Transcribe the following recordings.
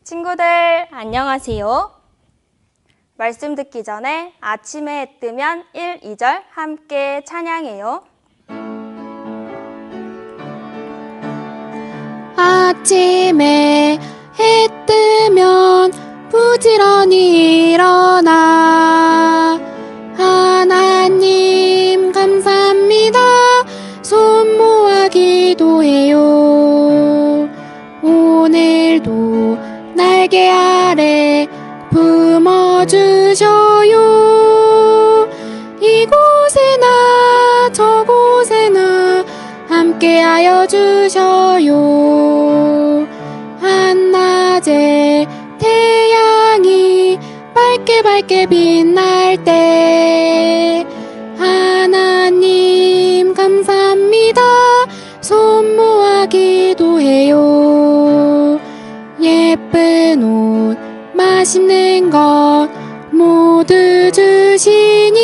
친구들 안녕하세요. 말씀 듣기 전에 아침에 해 뜨면 1, 2절 함께 찬양해요. 아침에 해 뜨면 부지런히 일어나 하나님 감사합니다. 손 모아 기도해요. 오늘도 날개 아래 품어주셔요. 이곳에나 저곳에나 함께하여 주셔요. 한낮에 태양이 밝게 빛날 때 하나님 감사합니다. 손 모아 기도해요. 예쁜 옷 맛있는 것 모두 주시니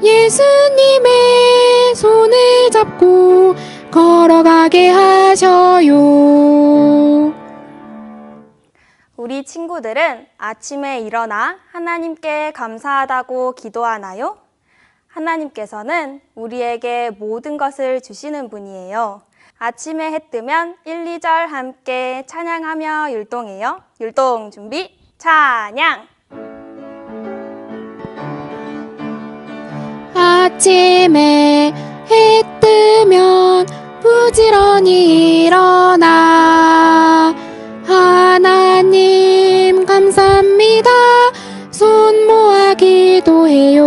예수님의 손을 잡고 걸어가게 하셔요. 우리 친구들은 아침에 일어나 하나님께 감사하다고 기도하나요? 하나님께서는 우리에게 모든 것을 주시는 분이에요. 아침에 해 뜨면 1, 2절 함께 찬양하며 율동해요. 율동 준비, 찬양! 아침에 해 뜨면 부지런히 일어나 하나님 감사합니다. 손 모아 기도해요.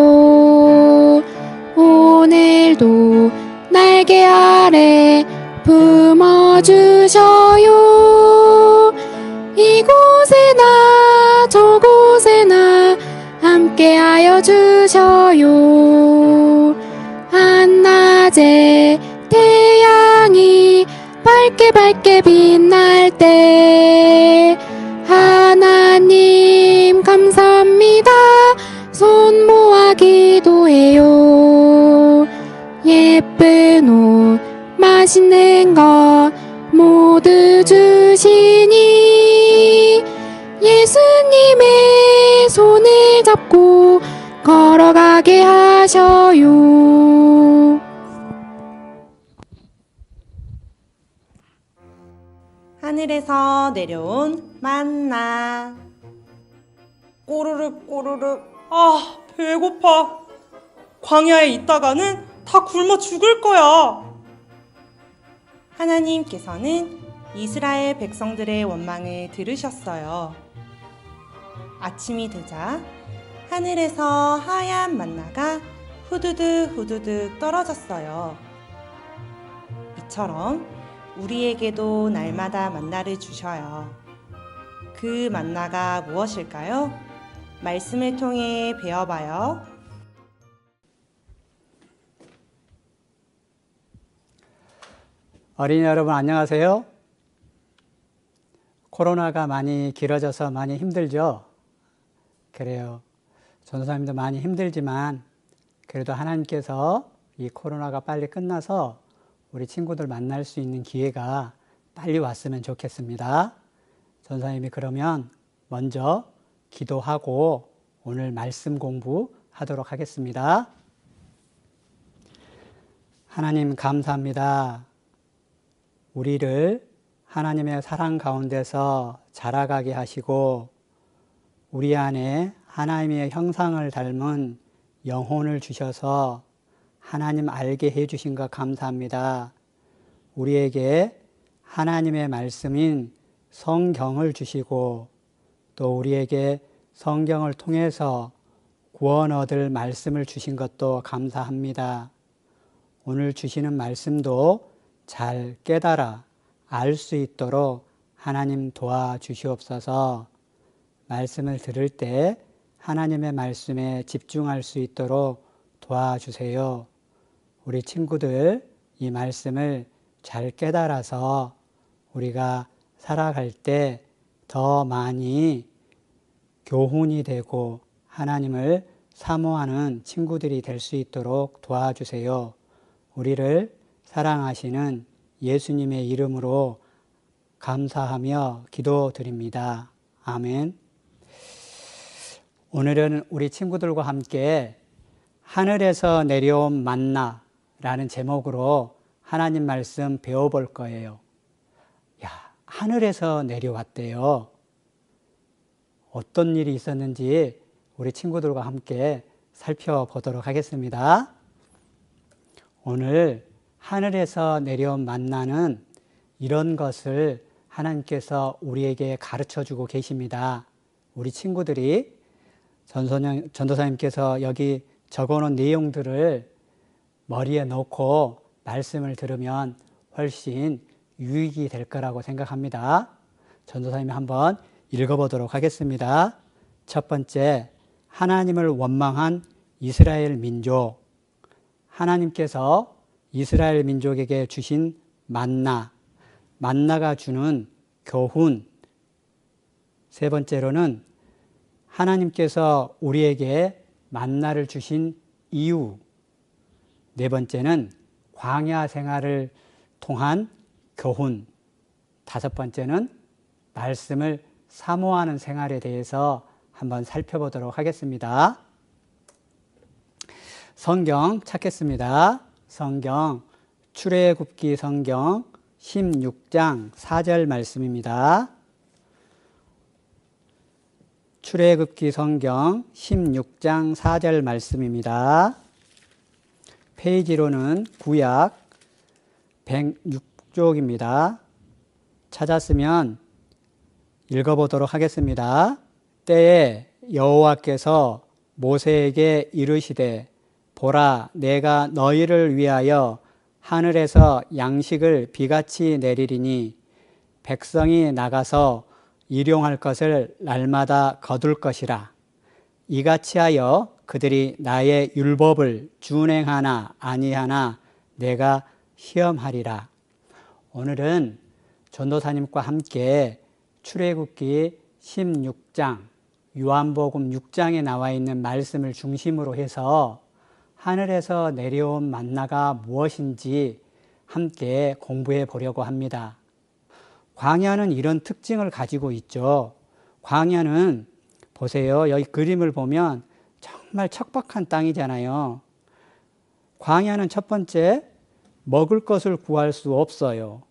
오늘도 날개 아래 품어주셔요. 이곳에나 저곳에나 함께하여 주셔요. 한낮에 태양이 밝게 빛날 때 하나님 감사합니다. 손 모아 기도해요. 예쁜 옷 맛있는 것 모두 주시니 예수님의 손을 잡고 걸어가게 하셔요. 하늘에서 내려온 만나. 꼬르륵 꼬르륵. 아, 배고파. 광야에 있다가는 다 굶어 죽을 거야. 하나님께서는 이스라엘 백성들의 원망을 들으셨어요. 아침이 되자 하늘에서 하얀 만나가 후두둑 떨어졌어요. 이처럼 우리에게도 날마다 만나를 주셔요. 그 만나가 무엇일까요? 말씀을 통해 배워봐요. 어린이 여러분 안녕하세요. 코로나가 많이 길어져서 많이 힘들죠? 그래요. 전도사님도 많이 힘들지만 그래도 하나님께서 이 코로나가 빨리 끝나서 우리 친구들 만날 수 있는 기회가 빨리 왔으면 좋겠습니다. 전도사님이 그러면 먼저 기도하고 오늘 말씀 공부하도록 하겠습니다. 하나님 감사합니다. 우리를 하나님의 사랑 가운데서 자라가게 하시고 우리 안에 하나님의 형상을 닮은 영혼을 주셔서 하나님 알게 해주신 것 감사합니다. 우리에게 하나님의 말씀인 성경을 주시고 또 우리에게 성경을 통해서 구원 얻을 말씀을 주신 것도 감사합니다. 오늘 주시는 말씀도 잘 깨달아 알 수 있도록 하나님 도와주시옵소서. 말씀을 들을 때 하나님의 말씀에 집중할 수 있도록 도와주세요. 우리 친구들 이 말씀을 잘 깨달아서 우리가 살아갈 때 더 많이 교훈이 되고 하나님을 사모하는 친구들이 될 수 있도록 도와주세요. 우리를 사랑하시는 예수님의 이름으로 감사하며 기도드립니다. 아멘. 오늘은 우리 친구들과 함께 하늘에서 내려온 만나라는 제목으로 하나님 말씀 배워볼 거예요. 야, 하늘에서 내려왔대요. 어떤 일이 있었는지 우리 친구들과 함께 살펴보도록 하겠습니다. 오늘 하늘에서 내려온 만나는 이런 것을 하나님께서 우리에게 가르쳐주고 계십니다. 우리 친구들이 전도사님께서 여기 적어놓은 내용들을 머리에 넣고 말씀을 들으면 훨씬 유익이 될 거라고 생각합니다. 전도사님이 한번 읽어보도록 하겠습니다. 첫 번째, 하나님을 원망한 이스라엘 민족. 하나님께서 이스라엘 민족에게 주신 만나가 주는 교훈. 세 번째로는 하나님께서 우리에게 만나를 주신 이유. 네 번째는 광야 생활을 통한 교훈. 다섯 번째는 말씀을 사모하는 생활에 대해서 한번 살펴보도록 하겠습니다. 성경 찾겠습니다. 성경 출애굽기 성경 16장 4절 말씀입니다. 출애굽기 성경 16장 4절 말씀입니다. 페이지로는 구약 106쪽입니다. 찾았으면 읽어보도록 하겠습니다. 때에 여호와께서 모세에게 이르시되 보라, 내가 너희를 위하여 하늘에서 양식을 비같이 내리리니 백성이 나가서 일용할 것을 날마다 거둘 것이라. 이같이 하여 그들이 나의 율법을 준행하나 아니하나 내가 시험하리라. 오늘은 전도사님과 함께 출애굽기 16장, 요한복음 6장에 나와 있는 말씀을 중심으로 해서 하늘에서 내려온 만나가 무엇인지 함께 공부해 보려고 합니다. 광야는 이런 특징을 가지고 있죠. 광야는 보세요. 여기 그림을 보면 정말 척박한 땅이잖아요. 광야는 첫 번째, 먹을 것을 구할 수 없어요.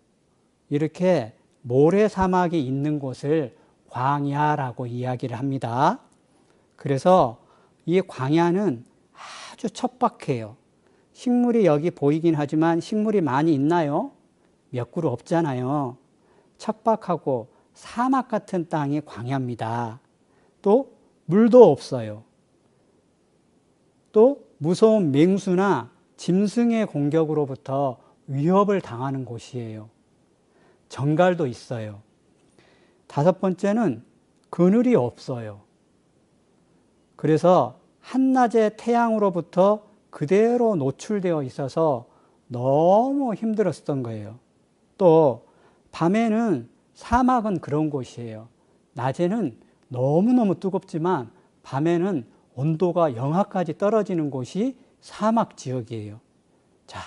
이렇게 모래사막이 있는 곳을 광야라고 이야기를 합니다. 그래서 이 광야는 아주 척박해요. 식물이 여기 보이긴 하지만 식물이 많이 있나요? 몇 그루 없잖아요. 척박하고 사막 같은 땅이 광야입니다. 또 물도 없어요. 또 무서운 맹수나 짐승의 공격으로부터 위협을 당하는 곳이에요. 정갈도 있어요. 다섯 번째는 그늘이 없어요. 그래서 한낮의 태양으로부터 그대로 노출되어 있어서 너무 힘들었던 거예요. 또 밤에는 사막은 그런 곳이에요. 낮에는 너무너무 뜨겁지만 밤에는 온도가 영하까지 떨어지는 곳이 사막 지역이에요. 자,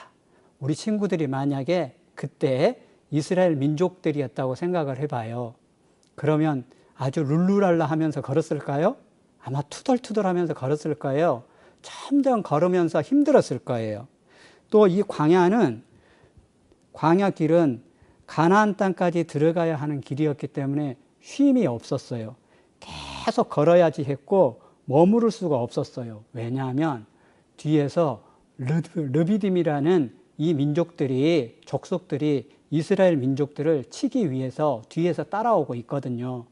우리 친구들이 만약에 그때 이스라엘 민족들이었다고 생각을 해봐요. 그러면 아주 룰루랄라 하면서 걸었을까요? 아마 투덜투덜 하면서 걸었을 거예요. 점점 걸으면서 힘들었을 거예요. 또 이 광야는, 광야 길은 가나안 땅까지 들어가야 하는 길이었기 때문에 쉼이 없었어요. 계속 걸어야지 했고 머무를 수가 없었어요. 왜냐하면 뒤에서 르비딤이라는 이 민족들이, 족속들이 이스라엘 민족들을 치기 위해서 뒤에서 따라오고 있거든요.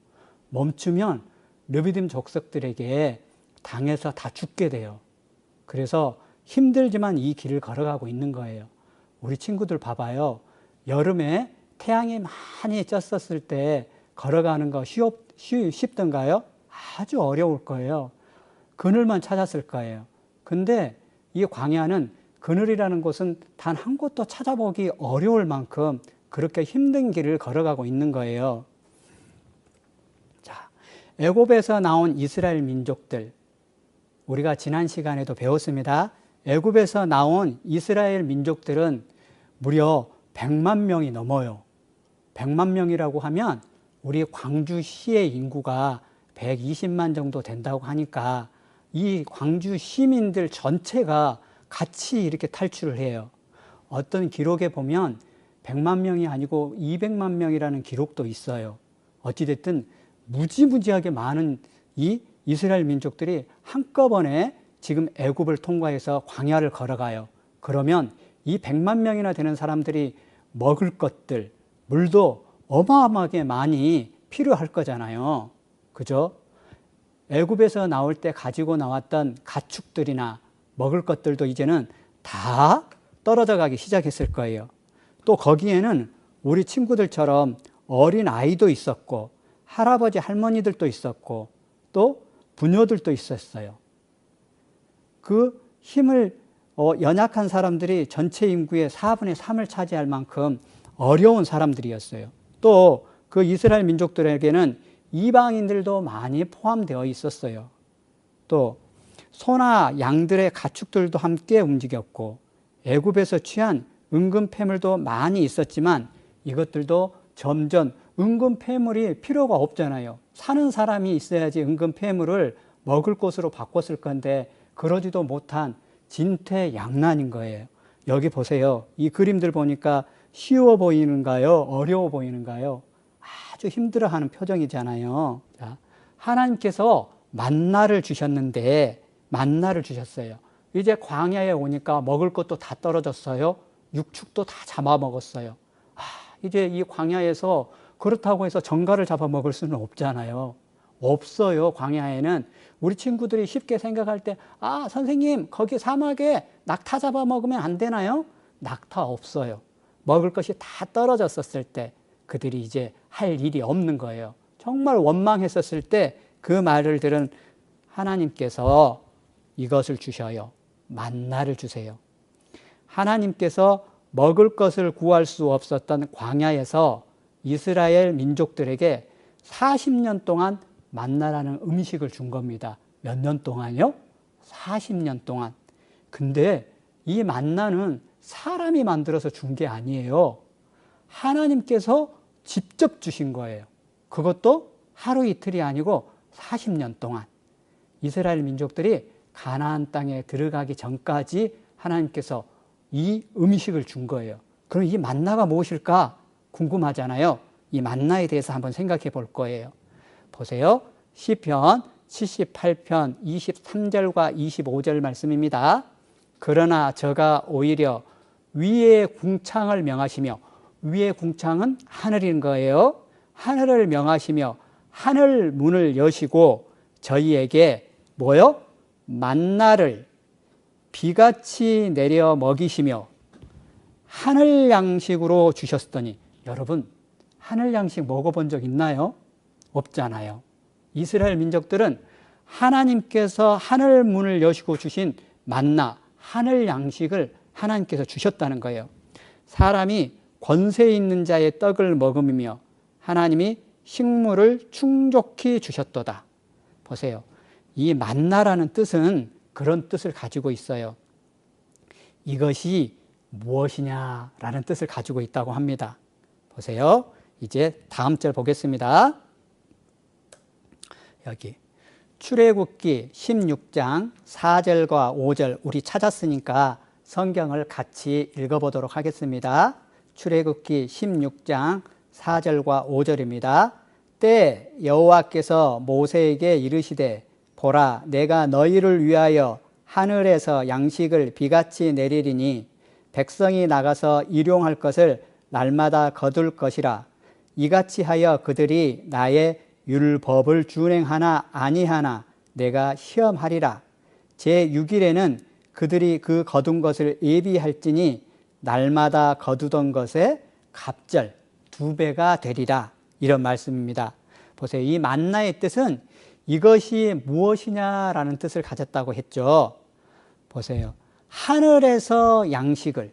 멈추면 르비딤 족속들에게 당해서 다 죽게 돼요. 그래서 힘들지만 이 길을 걸어가고 있는 거예요. 우리 친구들 봐봐요. 여름에 태양이 많이 쪘었을 때 걸어가는 거 쉽던가요? 아주 어려울 거예요. 그늘만 찾았을 거예요. 근데 이 광야는 그늘이라는 곳은 단 한 곳도 찾아보기 어려울 만큼 그렇게 힘든 길을 걸어가고 있는 거예요. 자, 애굽에서 나온 이스라엘 민족들, 우리가 지난 시간에도 배웠습니다. 애굽에서 나온 이스라엘 민족들은 무려 100만 명이 넘어요. 100만 명이라고 하면 우리 광주시의 인구가 120만 정도 된다고 하니까 이 광주 시민들 전체가 같이 이렇게 탈출을 해요. 어떤 기록에 보면 100만 명이 아니고 200만 명이라는 기록도 있어요. 어찌됐든 무지무지하게 많은 이 이스라엘 민족들이 한꺼번에 지금 애굽을 통과해서 광야를 걸어가요. 그러면 이 100만 명이나 되는 사람들이 먹을 것들, 물도 어마어마하게 많이 필요할 거잖아요. 그죠? 애굽에서 나올 때 가지고 나왔던 가축들이나 먹을 것들도 이제는 다 떨어져 가기 시작했을 거예요. 또 거기에는 우리 친구들처럼 어린 아이도 있었고 할아버지 할머니들도 있었고 또 부녀들도 있었어요. 그 힘을 연약한 사람들이 전체 인구의 4분의 3을 차지할 만큼 어려운 사람들이었어요. 또 그 이스라엘 민족들에게는 이방인들도 많이 포함되어 있었어요. 또 소나 양들의 가축들도 함께 움직였고 애굽에서 취한 은금 폐물도 많이 있었지만 이것들도 점점 은금 폐물이 필요가 없잖아요. 사는 사람이 있어야지 은금 폐물을 먹을 것으로 바꿨을 건데 그러지도 못한 진퇴양난인 거예요. 여기 보세요. 이 그림들 보니까 쉬워 보이는가요? 어려워 보이는가요? 아주 힘들어하는 표정이잖아요. 자, 하나님께서 만나를 주셨는데 만나를 주셨어요. 이제 광야에 오니까 먹을 것도 다 떨어졌어요. 육축도 다 잡아먹었어요. 이제 이 광야에서 그렇다고 해서 정갈을 잡아먹을 수는 없잖아요. 없어요. 광야에는. 우리 친구들이 쉽게 생각할 때 선생님 거기 사막에 낙타 잡아먹으면 안 되나요? 낙타 없어요. 먹을 것이 다 떨어졌었을 때 그들이 이제 할 일이 없는 거예요. 정말 원망했었을 때 그 말을 들은 하나님께서 이것을 주셔요. 만나를 주세요. 하나님께서 먹을 것을 구할 수 없었던 광야에서 이스라엘 민족들에게 40년 동안 만나라는 음식을 준 겁니다. 몇 년 동안요? 40년 동안. 근데 이 만나는 사람이 만들어서 준 게 아니에요. 하나님께서 직접 주신 거예요. 그것도 하루 이틀이 아니고 40년 동안. 이스라엘 민족들이 가나안 땅에 들어가기 전까지 하나님께서 이 음식을 준 거예요. 그럼 이 만나가 무엇일까 궁금하잖아요. 이 만나에 대해서 한번 생각해 볼 거예요. 보세요. 시편 78편 23절과 25절 말씀입니다. 그러나 저가 오히려 위의 궁창을 명하시며, 위의 궁창은 하늘인 거예요. 하늘을 명하시며 하늘 문을 여시고 저희에게 뭐요? 만나를 비같이 내려 먹이시며 하늘 양식으로 주셨더니, 여러분 하늘 양식 먹어본 적 있나요? 없잖아요. 이스라엘 민족들은 하나님께서 하늘 문을 여시고 주신 만나, 하늘 양식을 하나님께서 주셨다는 거예요. 사람이 권세 있는 자의 떡을 먹으며 하나님이 식물을 충족히 주셨도다. 보세요. 이 만나라는 뜻은 그런 뜻을 가지고 있어요. 이것이 무엇이냐라는 뜻을 가지고 있다고 합니다. 보세요. 이제 다음 절 보겠습니다. 여기 출애굽기 16장 4절과 5절 우리 찾았으니까 성경을 같이 읽어보도록 하겠습니다. 출애굽기 16장 4절과 5절입니다. 때 여호와께서 모세에게 이르시되 보라 내가 너희를 위하여 하늘에서 양식을 비같이 내리리니 백성이 나가서 일용할 것을 날마다 거둘 것이라. 이같이 하여 그들이 나의 율법을 준행하나 아니하나 내가 시험하리라. 제6일에는 그들이 그 거둔 것을 예비할지니 날마다 거두던 것의 갑절 2배가 되리라. 이런 말씀입니다. 보세요. 이 만나의 뜻은 이것이 무엇이냐라는 뜻을 가졌다고 했죠. 보세요. 하늘에서 양식을,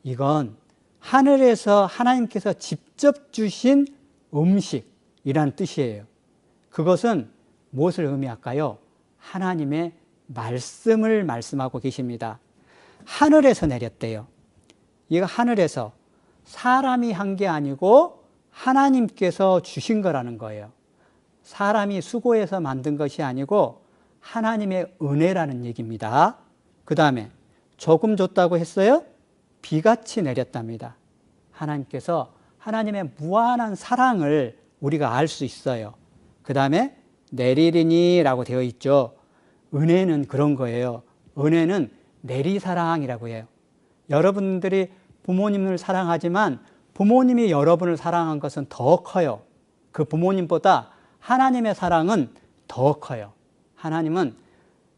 이건 하늘에서 하나님께서 직접 주신 음식이란 뜻이에요. 그것은 무엇을 의미할까요? 하나님의 말씀을 말씀하고 계십니다. 하늘에서 내렸대요. 이거 하늘에서 사람이 한 게 아니고 하나님께서 주신 거라는 거예요. 사람이 수고해서 만든 것이 아니고 하나님의 은혜라는 얘기입니다. 그 다음에 조금 줬다고 했어요? 비같이 내렸답니다. 하나님께서 하나님의 무한한 사랑을 우리가 알 수 있어요. 그 다음에 내리리니 라고 되어 있죠. 은혜는 그런 거예요. 은혜는 내리사랑이라고 해요. 여러분들이 부모님을 사랑하지만 부모님이 여러분을 사랑한 것은 더 커요. 그 부모님보다 하나님의 사랑은 더 커요. 하나님은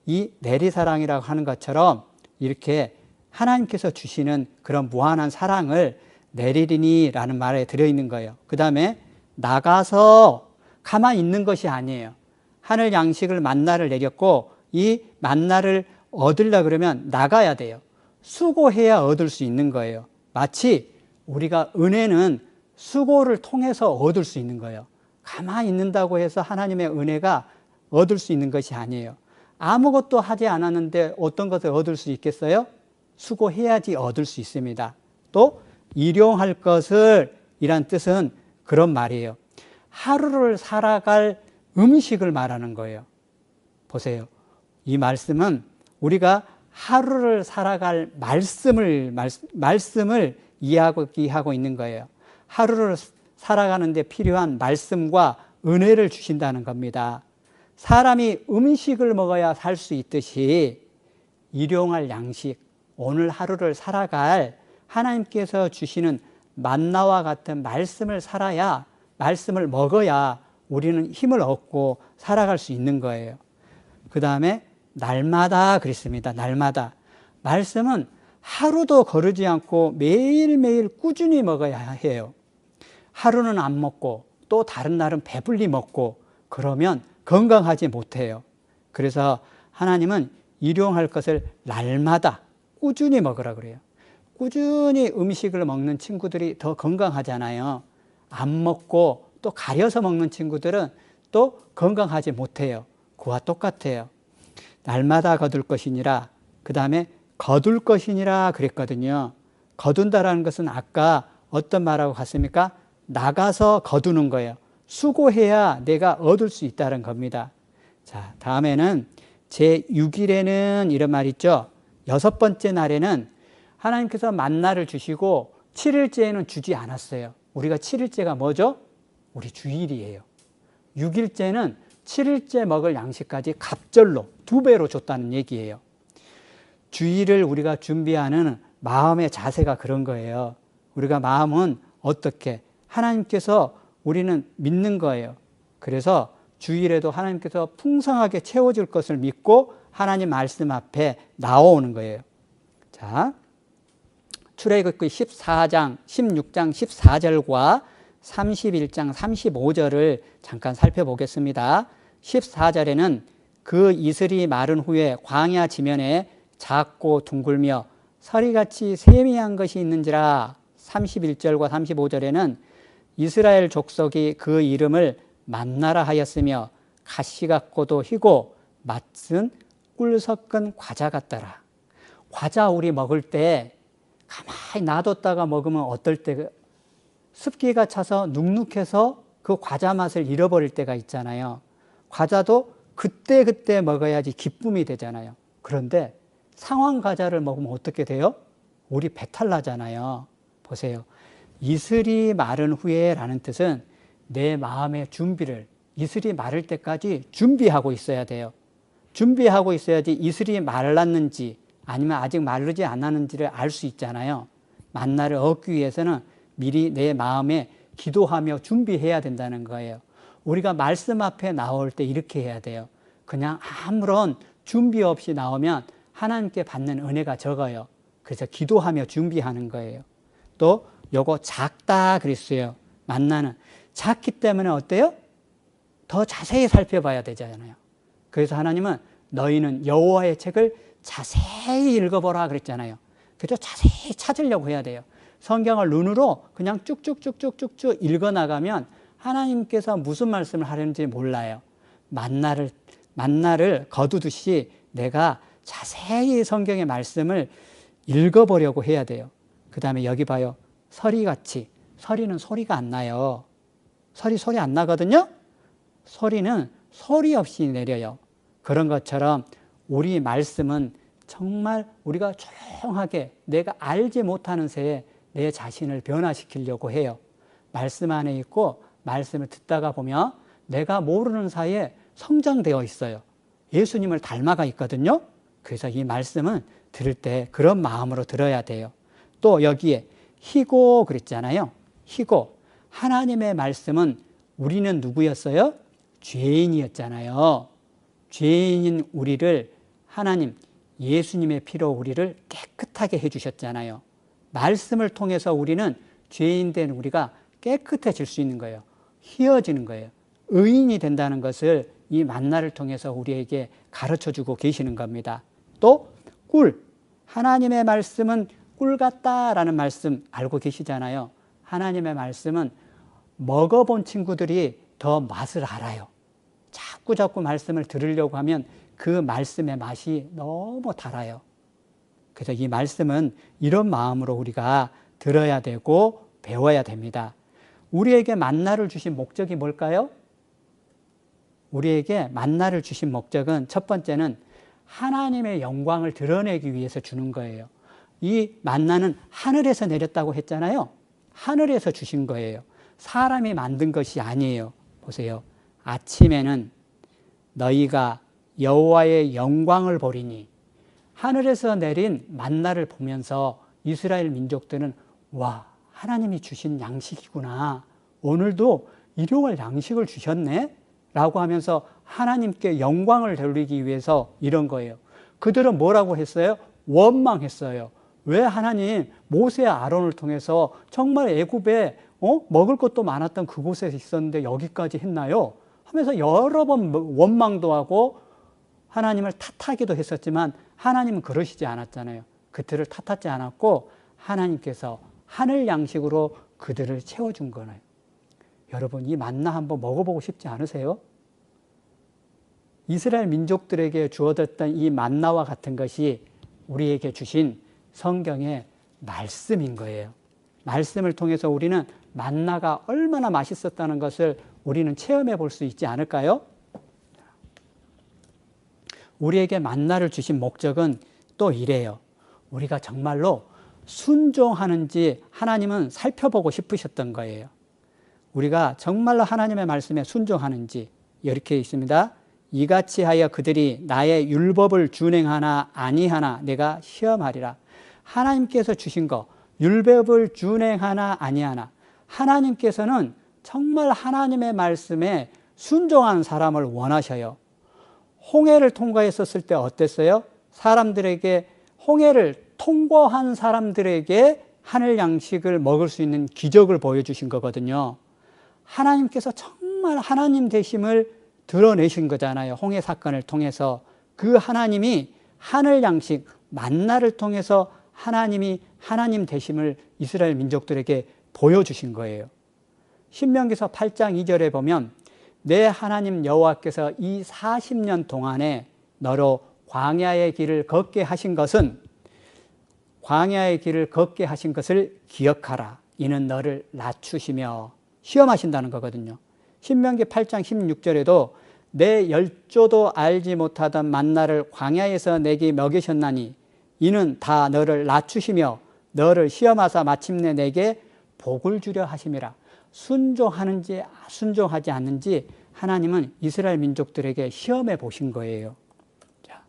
이 내리사랑이라고 하는 것처럼 이렇게 하나님께서 주시는 그런 무한한 사랑을 내리리니 라는 말에 들어있는 거예요. 그 다음에 나가서 가만히 있는 것이 아니에요. 하늘 양식을 만나를 내렸고 이 만나를 얻으려 그러면 나가야 돼요. 수고해야 얻을 수 있는 거예요. 마치 우리가 은혜는 수고를 통해서 얻을 수 있는 거예요. 가만히 있는다고 해서 하나님의 은혜가 얻을 수 있는 것이 아니에요. 아무것도 하지 않았는데 어떤 것을 얻을 수 있겠어요? 수고해야지 얻을 수 있습니다. 또 일용할 것을 이란 뜻은 그런 말이에요. 하루를 살아갈 음식을 말하는 거예요. 보세요. 이 말씀은 우리가 하루를 살아갈 말씀을 이야기하고 있는 거예요. 하루를 살아가는 데 필요한 말씀과 은혜를 주신다는 겁니다. 사람이 음식을 먹어야 살 수 있듯이 일용할 양식, 오늘 하루를 살아갈 하나님께서 주시는 만나와 같은 말씀을 살아야, 말씀을 먹어야 우리는 힘을 얻고 살아갈 수 있는 거예요. 그 다음에 날마다 그랬습니다. 날마다. 말씀은 하루도 거르지 않고 매일매일 꾸준히 먹어야 해요. 하루는 안 먹고 또 다른 날은 배불리 먹고 그러면 건강하지 못해요. 그래서 하나님은 일용할 것을 날마다 꾸준히 먹으라 그래요. 꾸준히 음식을 먹는 친구들이 더 건강하잖아요. 안 먹고 또 가려서 먹는 친구들은 또 건강하지 못해요. 그와 똑같아요. 날마다 거둘 것이니라. 그 다음에 거둘 것이니라 그랬거든요. 거둔다라는 것은 아까 어떤 말하고 같습니까? 나가서 거두는 거예요. 수고해야 내가 얻을 수 있다는 겁니다. 자, 다음에는 제6일에는 이런 말 있죠. 6번째 날에는 하나님께서 만나를 주시고 7일째에는 주지 않았어요. 우리가 7일째가 뭐죠? 우리 주일이에요. 6일째는 7일째 먹을 양식까지 갑절로 2배로 줬다는 얘기예요. 주일을 우리가 준비하는 마음의 자세가 그런 거예요. 우리가 마음은 어떻게? 하나님께서 우리는 믿는 거예요. 그래서 주일에도 하나님께서 풍성하게 채워줄 것을 믿고 하나님 말씀 앞에 나오는 거예요. 자, 출애굽기 14장, 16장 14절과 31장 35절을 잠깐 살펴보겠습니다. 14절에는 그 이슬이 마른 후에 광야 지면에 작고 둥글며 서리같이 세미한 것이 있는지라. 31절과 35절에는 이스라엘 족속이 그 이름을 만나라 하였으며 가시 같고도 희고 맛은 꿀 섞은 과자 같더라. 과자 우리 먹을 때 가만히 놔뒀다가 먹으면 어떨 때 습기가 차서 눅눅해서 그 과자 맛을 잃어버릴 때가 있잖아요. 과자도 그때 먹어야지 기쁨이 되잖아요. 그런데 상황 과자를 먹으면 어떻게 돼요? 우리 배탈 나잖아요. 보세요. 이슬이 마른 후에 라는 뜻은 내 마음의 준비를 이슬이 마를 때까지 준비하고 있어야 돼요. 준비하고 있어야지 이슬이 말랐는지 아니면 아직 마르지 않았는지를 알 수 있잖아요. 만나를 얻기 위해서는 미리 내 마음에 기도하며 준비해야 된다는 거예요. 우리가 말씀 앞에 나올 때 이렇게 해야 돼요. 그냥 아무런 준비 없이 나오면 하나님께 받는 은혜가 적어요. 그래서 기도하며 준비하는 거예요. 또 요거 작다 그랬어요. 만나는 작기 때문에 어때요? 더 자세히 살펴봐야 되잖아요. 그래서 하나님은 너희는 여호와의 책을 자세히 읽어보라 그랬잖아요. 그래서 자세히 찾으려고 해야 돼요. 성경을 눈으로 그냥 쭉쭉쭉쭉쭉쭉 읽어나가면 하나님께서 무슨 말씀을 하려는지 몰라요. 만나를 거두듯이 내가 자세히 성경의 말씀을 읽어보려고 해야 돼요. 그 다음에 여기 봐요. 서리같이. 서리는 소리가 안 나요. 서리 소리 안 나거든요. 소리는 소리 없이 내려요. 그런 것처럼 우리 말씀은 정말 우리가 조용하게 내가 알지 못하는 새에 내 자신을 변화시키려고 해요. 말씀 안에 있고 말씀을 듣다가 보면 내가 모르는 사이에 성장되어 있어요. 예수님을 닮아가 있거든요. 그래서 이 말씀은 들을 때 그런 마음으로 들어야 돼요. 또 여기에 희고 그랬잖아요. 희고. 하나님의 말씀은 우리는 누구였어요? 죄인이었잖아요. 죄인인 우리를 하나님, 예수님의 피로 우리를 깨끗하게 해주셨잖아요. 말씀을 통해서 우리는 죄인 된 우리가 깨끗해질 수 있는 거예요. 희어지는 거예요. 의인이 된다는 것을 이 만나를 통해서 우리에게 가르쳐주고 계시는 겁니다. 또 꿀. 하나님의 말씀은 꿀 같다라는 말씀 알고 계시잖아요. 하나님의 말씀은 먹어본 친구들이 더 맛을 알아요. 자꾸 말씀을 들으려고 하면 그 말씀의 맛이 너무 달아요. 그래서 이 말씀은 이런 마음으로 우리가 들어야 되고 배워야 됩니다. 우리에게 만나를 주신 목적이 뭘까요? 우리에게 만나를 주신 목적은 첫 번째는 하나님의 영광을 드러내기 위해서 주는 거예요. 이 만나는 하늘에서 내렸다고 했잖아요. 하늘에서 주신 거예요. 사람이 만든 것이 아니에요. 보세요. 아침에는 너희가 여호와의 영광을 보리니. 하늘에서 내린 만나를 보면서 이스라엘 민족들은 와, 하나님이 주신 양식이구나. 오늘도 일용할 양식을 주셨네? 라고 하면서 하나님께 영광을 돌리기 위해서 이런 거예요. 그들은 뭐라고 했어요? 원망했어요. 왜 하나님 모세와 아론을 통해서 정말 애굽에 먹을 것도 많았던 그곳에 있었는데 여기까지 했나요? 하면서 여러 번 원망도 하고 하나님을 탓하기도 했었지만 하나님은 그러시지 않았잖아요. 그들을 탓하지 않았고 하나님께서 하늘 양식으로 그들을 채워준 거예요. 여러분, 이 만나 한번 먹어보고 싶지 않으세요? 이스라엘 민족들에게 주어졌던 이 만나와 같은 것이 우리에게 주신 성경의 말씀인 거예요. 말씀을 통해서 우리는 만나가 얼마나 맛있었다는 것을 우리는 체험해 볼 수 있지 않을까요? 우리에게 만나를 주신 목적은 또 이래요. 우리가 정말로 순종하는지 하나님은 살펴보고 싶으셨던 거예요. 우리가 정말로 하나님의 말씀에 순종하는지 이렇게 있습니다. 이같이 하여 그들이 나의 율법을 준행하나 아니하나 내가 시험하리라. 하나님께서 주신 거 율법을 준행하나 아니하나, 하나님께서는 정말 하나님의 말씀에 순종하는 사람을 원하셔요. 홍해를 통과했었을 때 어땠어요? 사람들에게, 홍해를 통과한 사람들에게 하늘 양식을 먹을 수 있는 기적을 보여주신 거거든요. 하나님께서 정말 하나님 되심을 드러내신 거잖아요. 홍해 사건을 통해서. 그 하나님이 하늘 양식, 만나를 통해서 하나님이 하나님 되심을 이스라엘 민족들에게 보여주신 거예요. 신명기서 8장 2절에 보면 내 하나님 여호와께서 이 40년 동안에 너로 광야의 길을 걷게 하신 것은, 광야의 길을 걷게 하신 것을 기억하라. 이는 너를 낮추시며 시험하신다는 거거든요. 신명기 8장 16절에도 내 열조도 알지 못하던 만나를 광야에서 내게 먹이셨나니 이는 다 너를 낮추시며 너를 시험하사 마침내 내게 복을 주려 하심이라. 순종하는지 순종하지 않는지 하나님은 이스라엘 민족들에게 시험해 보신 거예요. 자,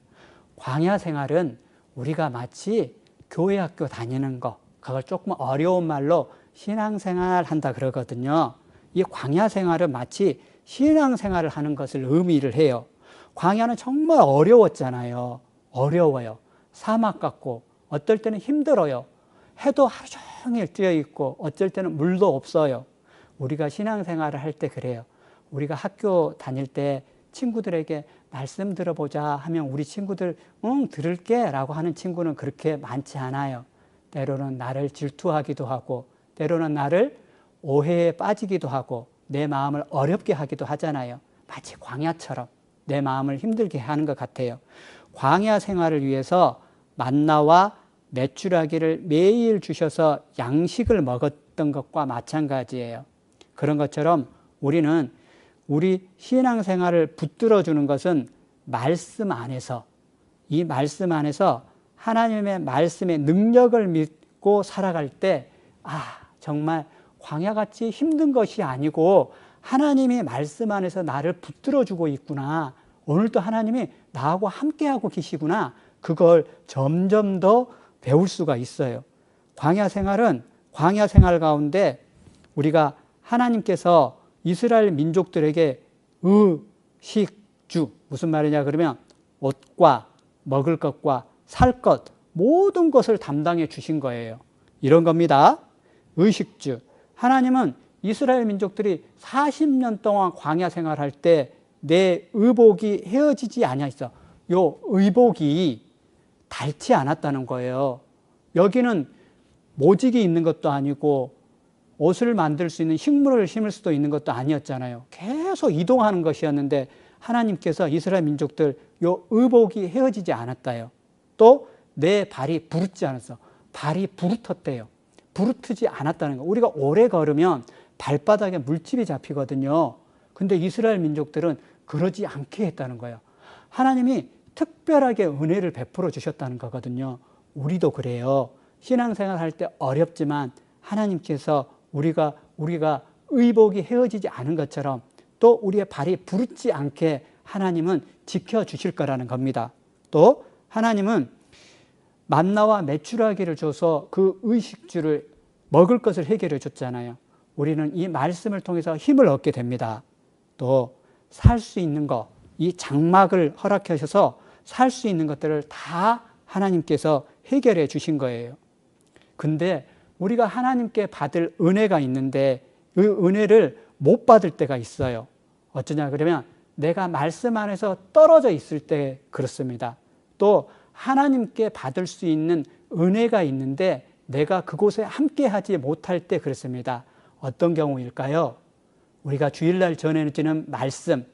광야 생활은 우리가 마치 교회 학교 다니는 거, 그걸 조금 어려운 말로 신앙생활 한다 그러거든요. 이 광야 생활은 마치 신앙생활을 하는 것을 의미를 해요. 광야는 정말 어려웠잖아요. 어려워요. 사막 같고 어떨 때는 힘들어요. 해도 하루 종일 뛰어 있고 어쩔 때는 물도 없어요. 우리가 신앙생활을 할 때 그래요. 우리가 학교 다닐 때 친구들에게 말씀 들어보자 하면 우리 친구들 응 들을게 라고 하는 친구는 그렇게 많지 않아요. 때로는 나를 질투하기도 하고 때로는 나를 오해에 빠지기도 하고 내 마음을 어렵게 하기도 하잖아요. 마치 광야처럼 내 마음을 힘들게 하는 것 같아요. 광야 생활을 위해서 만나와 메추라기를 매일 주셔서 양식을 먹었던 것과 마찬가지예요. 그런 것처럼 우리는 우리 신앙생활을 붙들어 주는 것은 말씀 안에서, 이 말씀 안에서 하나님의 말씀의 능력을 믿고 살아갈 때 정말 광야같이 힘든 것이 아니고 하나님이 말씀 안에서 나를 붙들어 주고 있구나, 오늘도 하나님이 나하고 함께하고 계시구나, 그걸 점점 더 배울 수가 있어요. 광야 생활은 광야 생활 가운데 우리가 하나님께서 이스라엘 민족들에게 의식주, 무슨 말이냐 그러면 옷과 먹을 것과 살 것, 모든 것을 담당해 주신 거예요. 이런 겁니다. 의식주. 하나님은 이스라엘 민족들이 40년 동안 광야 생활할 때 내 의복이 헤어지지 아니하였어. 요 의복이 닳지 않았다는 거예요. 여기는 모직이 있는 것도 아니고 옷을 만들 수 있는 식물을 심을 수도 있는 것도 아니었잖아요. 계속 이동하는 것이었는데 하나님께서 이스라엘 민족들 요 의복이 헤어지지 않았다요. 또 내 발이 부르지 않았어. 발이 부르텄대요. 부르트지 않았다는 거. 우리가 오래 걸으면 발바닥에 물집이 잡히거든요. 근데 이스라엘 민족들은 그러지 않게 했다는 거예요. 하나님이 특별하게 은혜를 베풀어 주셨다는 거거든요. 우리도 그래요. 신앙생활 할 때 어렵지만 하나님께서 우리가 의복이 헤어지지 않은 것처럼 또 우리의 발이 부르지 않게 하나님은 지켜주실 거라는 겁니다. 또 하나님은 만나와 메추라기를 줘서 그 의식주를 먹을 것을 해결해 줬잖아요. 우리는 이 말씀을 통해서 힘을 얻게 됩니다. 또 살 수 있는 것, 이 장막을 허락해 주셔서 살 수 있는 것들을 다 하나님께서 해결해 주신 거예요. 근데 우리가 하나님께 받을 은혜가 있는데 그 은혜를 못 받을 때가 있어요. 어쩌냐 그러면 내가 말씀 안에서 떨어져 있을 때 그렇습니다. 또 하나님께 받을 수 있는 은혜가 있는데 내가 그곳에 함께하지 못할 때 그렇습니다. 어떤 경우일까요? 우리가 주일날 전해지는 말씀,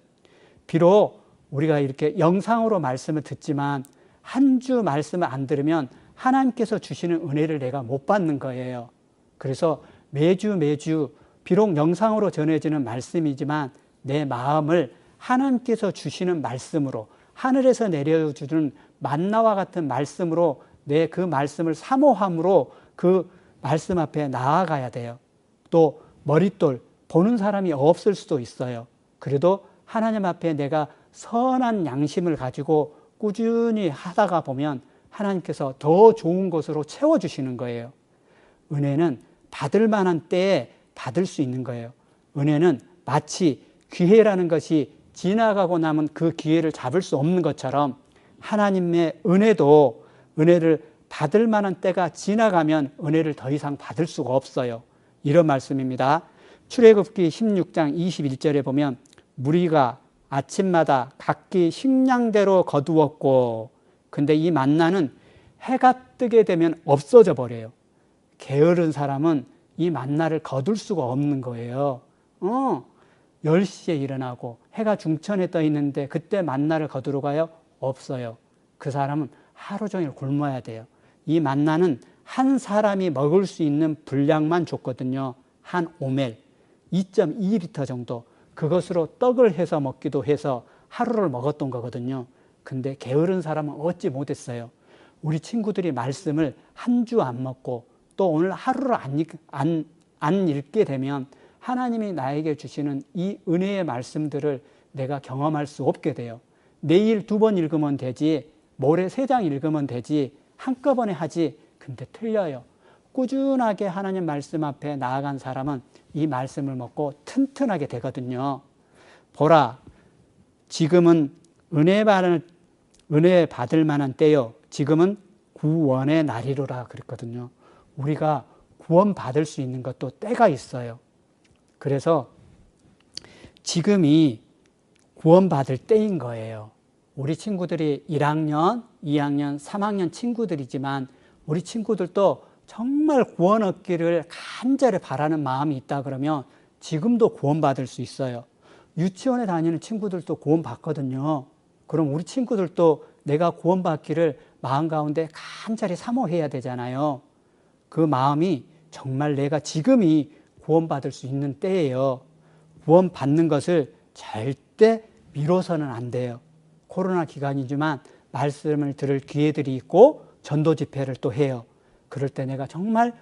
비록 우리가 이렇게 영상으로 말씀을 듣지만 한 주 말씀을 안 들으면 하나님께서 주시는 은혜를 내가 못 받는 거예요. 그래서 매주 비록 영상으로 전해지는 말씀이지만 내 마음을 하나님께서 주시는 말씀으로, 하늘에서 내려주는 만나와 같은 말씀으로 내 그 말씀을 사모함으로 그 말씀 앞에 나아가야 돼요. 또 머릿돌 보는 사람이 없을 수도 있어요. 그래도 하나님 앞에 내가 선한 양심을 가지고 꾸준히 하다가 보면 하나님께서 더 좋은 것으로 채워주시는 거예요. 은혜는 받을 만한 때에 받을 수 있는 거예요. 은혜는 마치 기회라는 것이 지나가고 나면 그 기회를 잡을 수 없는 것처럼 하나님의 은혜도 은혜를 받을 만한 때가 지나가면 은혜를 더 이상 받을 수가 없어요. 이런 말씀입니다. 출애굽기 16장 21절에 보면 무리가 아침마다 각기 식량대로 거두었고, 근데 이 만나는 해가 뜨게 되면 없어져 버려요. 게으른 사람은 이 만나를 거둘 수가 없는 거예요. 10시에 일어나고 해가 중천에 떠 있는데 그때 만나를 거두러 가요? 없어요. 그 사람은 하루 종일 굶어야 돼요. 이 만나는 한 사람이 먹을 수 있는 분량만 줬거든요. 한 오멜, 2.2리터 정도. 그것으로 떡을 해서 먹기도 해서 하루를 먹었던 거거든요. 근데 게으른 사람은 얻지 못했어요. 우리 친구들이 말씀을 한 주 안 먹고 또 오늘 하루를 안 읽게 되면 하나님이 나에게 주시는 이 은혜의 말씀들을 내가 경험할 수 없게 돼요. 내일 2번 읽으면 되지, 모레 3장 읽으면 되지, 한꺼번에 하지. 근데 틀려요. 꾸준하게 하나님 말씀 앞에 나아간 사람은 이 말씀을 먹고 튼튼하게 되거든요. 보라, 지금은 은혜 받을 만한 때요. 지금은 구원의 날이로라 그랬거든요. 우리가 구원 받을 수 있는 것도 때가 있어요. 그래서 지금이 구원 받을 때인 거예요. 우리 친구들이 1학년, 2학년, 3학년 친구들이지만 우리 친구들도 정말 구원 얻기를 간절히 바라는 마음이 있다 그러면 지금도 구원받을 수 있어요. 유치원에 다니는 친구들도 구원 받거든요. 그럼 우리 친구들도 내가 구원받기를 마음 가운데 간절히 사모해야 되잖아요. 그 마음이 정말 내가 지금이 구원받을 수 있는 때예요. 구원받는 것을 절대 미뤄서는 안 돼요. 코로나 기간이지만 말씀을 들을 기회들이 있고 전도 집회를 또 해요. 그럴 때 내가 정말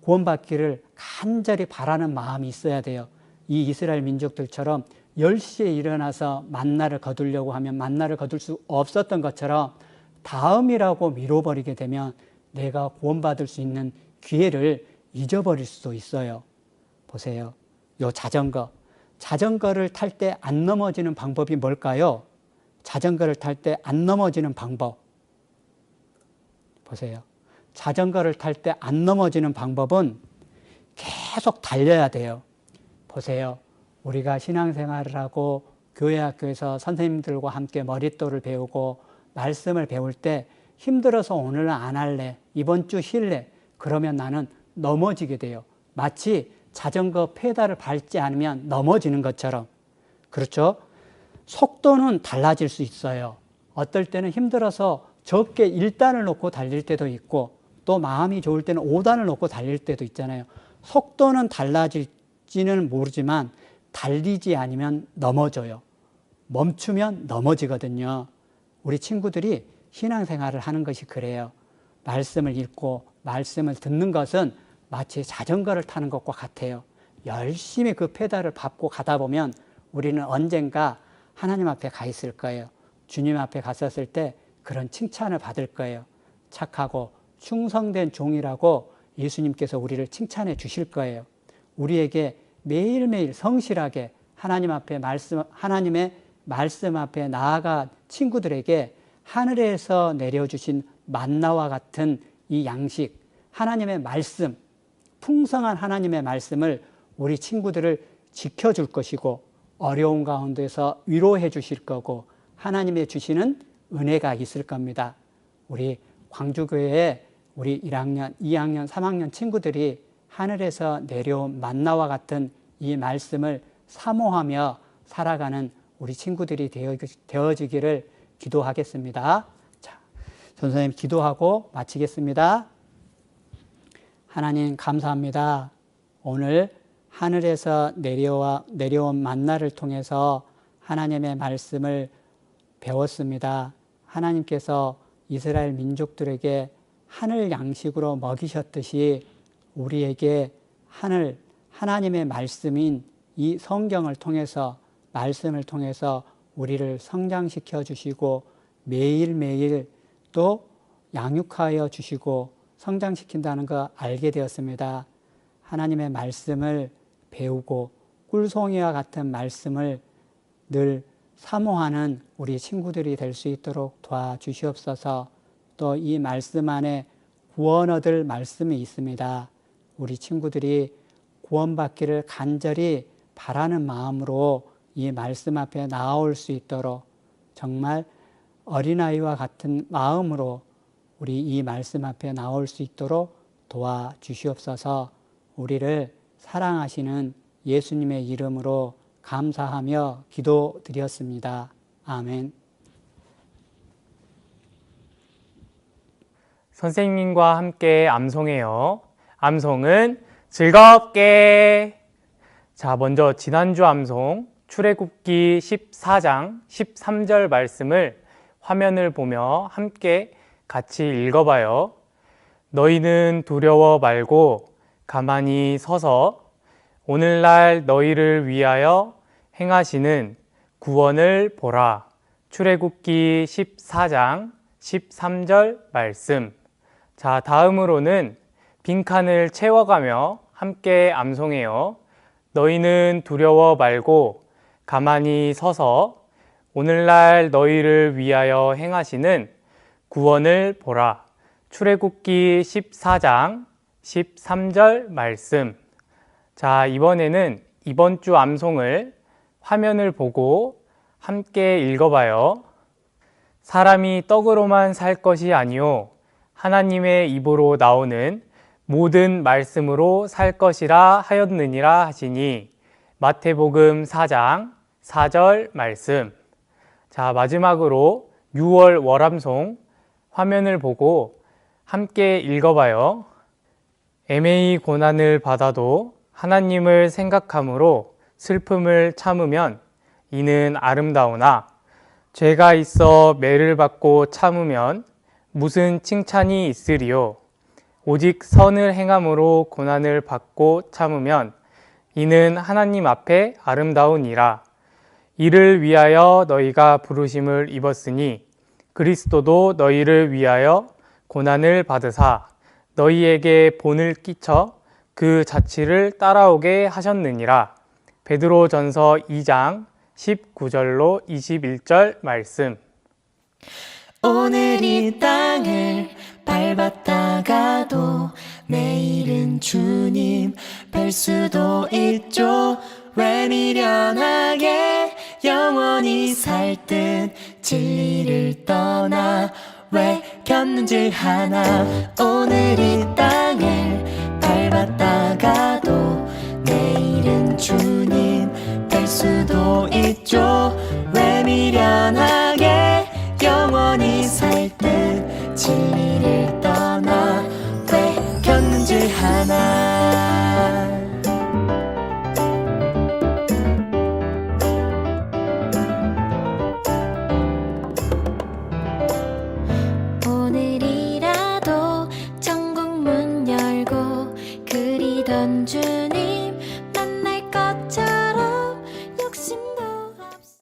구원받기를 간절히 바라는 마음이 있어야 돼요. 이 이스라엘 민족들처럼 10시에 일어나서 만나를 거두려고 하면 만나를 거둘 수 없었던 것처럼 다음이라고 미뤄버리게 되면 내가 구원받을 수 있는 기회를 잊어버릴 수도 있어요. 보세요. 요 자전거를 탈 때 안 넘어지는 방법이 뭘까요? 자전거를 탈 때 안 넘어지는 방법. 보세요. 자전거를 탈 때 안 넘어지는 방법은 계속 달려야 돼요. 보세요. 우리가 신앙생활을 하고 교회 학교에서 선생님들과 함께 머릿돌을 배우고 말씀을 배울 때 힘들어서 오늘은 안 할래, 이번 주 쉴래, 그러면 나는 넘어지게 돼요. 마치 자전거 페달을 밟지 않으면 넘어지는 것처럼. 그렇죠? 속도는 달라질 수 있어요. 어떨 때는 힘들어서 적게 1단을 놓고 달릴 때도 있고 또 마음이 좋을 때는 5단을 놓고 달릴 때도 있잖아요. 속도는 달라질지는 모르지만 달리지 않으면 넘어져요. 멈추면 넘어지거든요. 우리 친구들이 신앙생활을 하는 것이 그래요. 말씀을 읽고 말씀을 듣는 것은 마치 자전거를 타는 것과 같아요. 열심히 그 페달을 밟고 가다 보면 우리는 언젠가 하나님 앞에 가 있을 거예요. 주님 앞에 갔었을 때 그런 칭찬을 받을 거예요. 착하고 충성된 종이라고 예수님께서 우리를 칭찬해 주실 거예요. 우리에게 매일매일 성실하게 하나님의 말씀 앞에 나아가 친구들에게 하늘에서 내려주신 만나와 같은 이 양식, 하나님의 말씀, 풍성한 하나님의 말씀을 우리 친구들을 지켜줄 것이고 어려운 가운데서 위로해 주실 거고 하나님의 주시는 은혜가 있을 겁니다. 우리 광주교회에 우리 1학년, 2학년, 3학년 친구들이 하늘에서 내려온 만나와 같은 이 말씀을 사모하며 살아가는 우리 친구들이 되어지기를 기도하겠습니다. 자, 선생님 기도하고 마치겠습니다. 하나님 감사합니다. 오늘 하늘에서 내려온 만나를 통해서 하나님의 말씀을 배웠습니다. 하나님께서 이스라엘 민족들에게 하늘 양식으로 먹이셨듯이 우리에게 하나님의 말씀인 이 성경을 통해서 말씀을 통해서 우리를 성장시켜 주시고 매일매일 또 양육하여 주시고 성장시킨다는 거 알게 되었습니다. 하나님의 말씀을 배우고 꿀송이와 같은 말씀을 늘 사모하는 우리 친구들이 될 수 있도록 도와주시옵소서. 또 이 말씀 안에 구원 얻을 말씀이 있습니다. 우리 친구들이 구원받기를 간절히 바라는 마음으로 이 말씀 앞에 나아올 수 있도록 정말 어린아이와 같은 마음으로 우리 이 말씀 앞에 나올 수 있도록 도와주시옵소서. 우리를 사랑하시는 예수님의 이름으로 감사하며 기도드렸습니다. 아멘. 선생님과 함께 암송해요. 암송은 즐겁게. 자, 먼저 지난주 암송 출애굽기 14장 13절 말씀을 화면을 보며 함께 같이 읽어봐요. 너희는 두려워 말고 가만히 서서 오늘날 너희를 위하여 행하시는 구원을 보라. 출애굽기 14장 13절 말씀. 자, 다음으로는 빈칸을 채워가며 함께 암송해요. 너희는 두려워 말고 가만히 서서 오늘날 너희를 위하여 행하시는 구원을 보라. 출애굽기 14장 13절 말씀. 자, 이번에는 이번 주 암송을 화면을 보고 함께 읽어봐요. 사람이 떡으로만 살 것이 아니요 하나님의 입으로 나오는 모든 말씀으로 살 것이라 하였느니라 하시니. 마태복음 4장 4절 말씀. 자, 마지막으로 6월 월암송 화면을 보고 함께 읽어봐요. 애매히 고난을 받아도 하나님을 생각함으로 슬픔을 참으면 이는 아름다우나 죄가 있어 매를 받고 참으면 무슨 칭찬이 있으리요. 오직 선을 행함으로 고난을 받고 참으면 이는 하나님 앞에 아름다우니라. 이를 위하여 너희가 부르심을 입었으니 그리스도도 너희를 위하여 고난을 받으사 너희에게 본을 끼쳐 그 자취를 따라오게 하셨느니라. 베드로전서 2장 19절로 21절 말씀. 오늘 이 땅을 밟았다가도 내일은 주님 뵐 수도 있죠. 왜 미련하게 영원히 살 듯 진리를 떠나 왜 견눈질 하나. 오늘 이 땅을 밟았다가도 내일은 주님 뵐 수도 있죠. 왜 미련하게 영원히 살 듯 진리